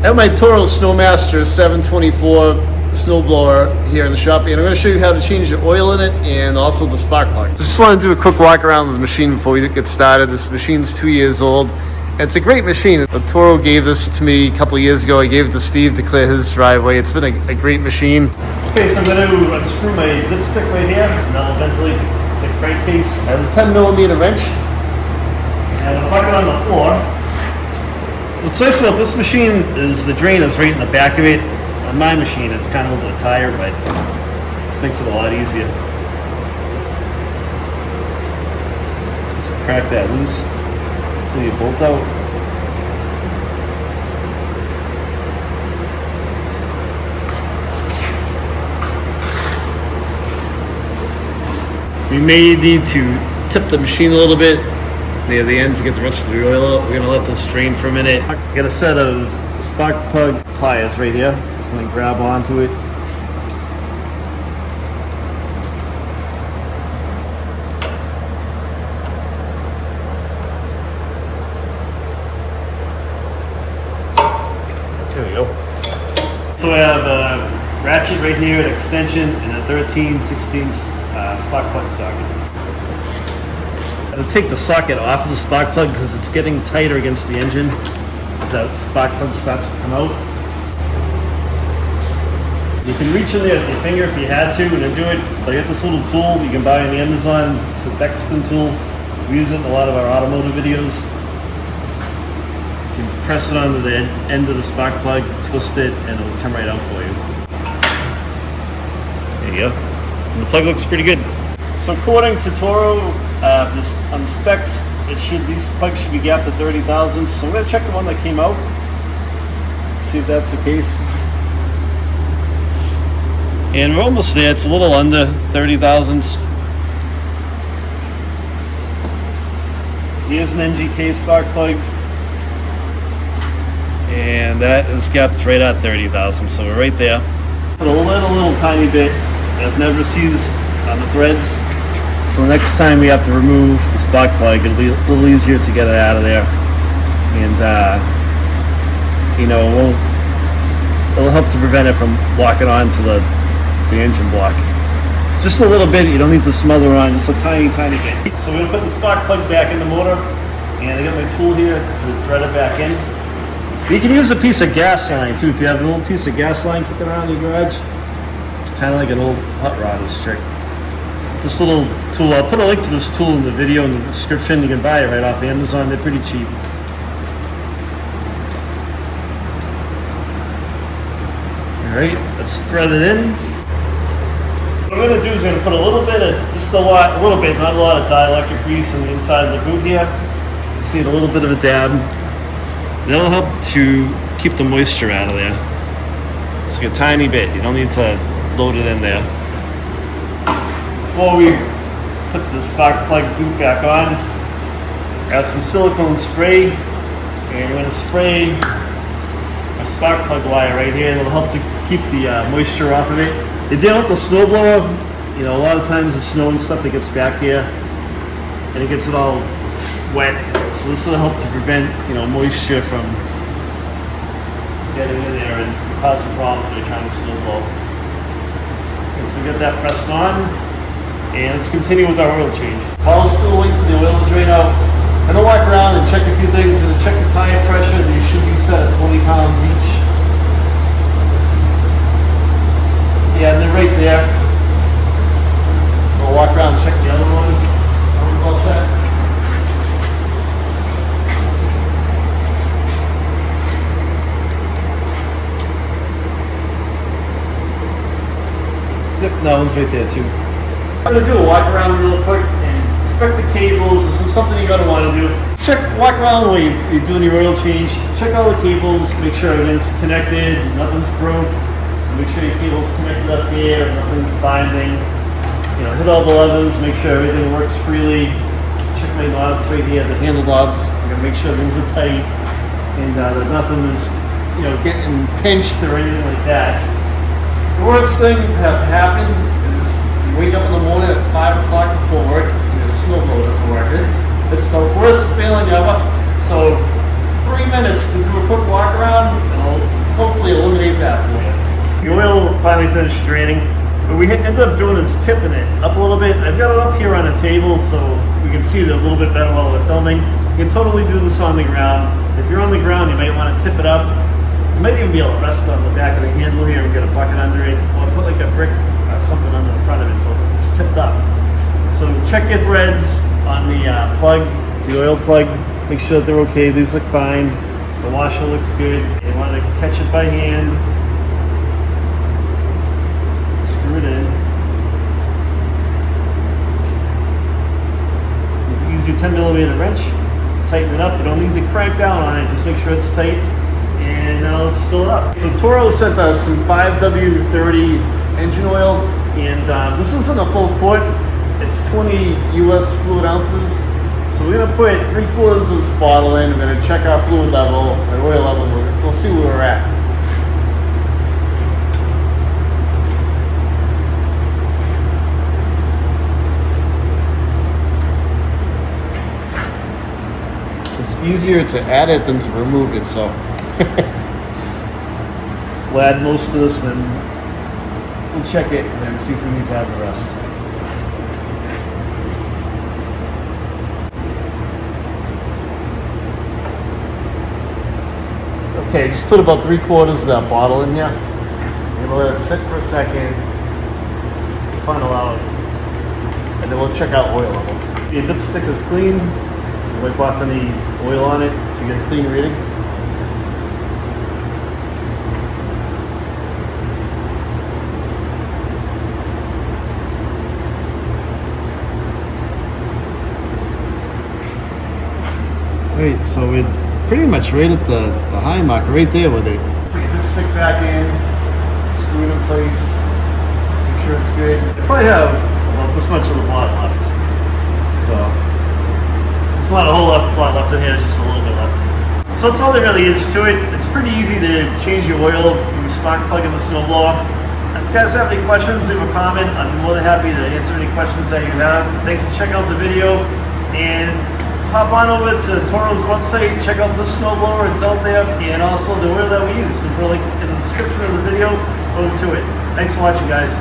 I have my Toro SnowMaster 724 snowblower here in the shop, and I'm going to show you how to change the oil in it and also the spark plug. So just want to do a quick walk around the machine before we get started. This machine's 2 years old. It's a great machine. Toro gave this to me a couple of years ago. I gave it to Steve to clear his driveway. It's been a great machine. Okay, so I'm going to unscrew my dipstick right here, and I'll ventilate the crankcase. I have a 10mm wrench, and I'm going to park it on the floor. What's nice about this machine is the drain is right in the back of it. On my machine, it's kind of over the tire, but this makes it a lot easier. Just crack that loose, pull your bolt out. We may need to tip the machine a little bit near the end to get the rest of the oil out. We're gonna let this drain for a minute. I got a set of spark plug pliers right here. Just gonna grab onto it. There we go. So I have a ratchet right here, an extension, and a 13/16 spark plug socket. I'm going to take the socket off of the spark plug because it's getting tighter against the engine as that spark plug starts to come out. You can reach in there with your finger if you had to and do it, but I got this little tool you can buy on Amazon. It's a Dexton tool. We use it in a lot of our automotive videos. You can press it onto the end of the spark plug, twist it, and it'll come right out for you. There you go. And the plug looks pretty good. So according to Toro, on the specs, these plugs should be gapped at 30 thousandths. So I'm going to check the one that came out, see if that's the case. And we're almost there. It's a little under 30 thousandths. Here's an MGK spark plug, and that is gapped right at 30 thousandths. So we're right there. Put a little tiny bit. It never sees on the threads. So next time we have to remove the spark plug, it'll be a little easier to get it out of there, and it'll help to prevent it from locking onto the engine block. So just a little bit. You don't need to smother on, just a tiny bit. So we're gonna put the spark plug back in the motor, and I got my tool here to thread it back in. You can use a piece of gas line too. If you have a little piece of gas line kicking around in your garage, it's kind of like an old hot rod is trick. This little tool, I'll put a link to this tool in the video in the description. You can buy it right off Amazon. They're pretty cheap. Alright, let's thread it in. What I'm going to do is I'm going to put a little bit, not a lot of dielectric grease on the inside of the boot here. Just need a little bit of a dab. That'll help to keep the moisture out of there. Just like a tiny bit. You don't need to load it in there. Before we put the spark plug boot back on, got some silicone spray, and we're going to spray our spark plug wire right here, and it'll help to keep the moisture off of it. They did with the snowblower, a lot of times the snow and stuff that gets back here, and it gets it all wet. So this will help to prevent, moisture from getting in there and causing problems when you're trying to snowblow. And so get that pressed on. And let's continue with our oil change. While it's still waiting for the oil to drain out, I'm going to walk around and check a few things. I'm going to check the tire pressure. These should be set at 20 pounds each. Yeah, and they're right there. I'll walk around and check the other one. That one's all set. Yep, that one's right there too. I'm going to do a walk around real quick and inspect the cables. This is something you're going to want to do. Walk around while you're doing your oil change. Check all the cables, make sure everything's connected, nothing's broke. Make sure your cable's connected up here, nothing's binding. Hit all the levers, make sure everything works freely. Check my knobs right here, the handle knobs. I'm going to make sure things are tight and that nothing is, getting pinched or anything like that. The worst thing to have happen is wake up in the morning at 5 o'clock before work and your snowblower doesn't work. It's the worst feeling ever. So 3 minutes to do a quick walk around and I'll finally finished draining. What we ended up doing is tipping it up a little bit. I've got it up here on a table so we can see it a little bit better while we're filming. You can totally do this on the ground. If you're on the ground, you might want to tip it up. You might even be able to rest on the back of the handle here and get a bucket under it, or put like a brick or something under the front of it so it's tipped up. So check your threads on the plug, the oil plug. Make sure that they're okay. These look fine. The washer looks good. You want to catch it by hand. Screw it in. Use your 10mm wrench. Tighten it up. You don't need to crank down on it. Just make sure it's tight. And now let's fill it up. So Toro sent us some 5W30 engine oil, and this isn't a full quart. It's 20 US fluid ounces. So we're gonna put 3/4 of this bottle in. We're gonna check our fluid level, our oil level. We'll see where we're at. It's easier to add it than to remove it, so we'll add most of this, and then we'll check it and then see if we need to add the rest. Okay, just put about 3/4 of that bottle in here. We're gonna let it sit for a second to funnel out, and then we'll check out oil level. Your dipstick is clean. Wipe off any oil on it so you get a clean reading. Right, so we're pretty much right at the high mark, right there with it. Put your dipstick back in, screw it in place, make sure it's good. I probably have about this much of the bottom left. So, there's not a whole lot left in here, just a little bit left. So that's all there really is to it. It's pretty easy to change your oil from the spark plug in the snowblower. If you guys have any questions, leave a comment. I'm more than happy to answer any questions that you have. Thanks for checking out the video, and hop on over to Toro's website, check out this snowblower, it's out there, and also the oil that we use. We'll put a link in the description of the video over to it. Thanks for watching, guys.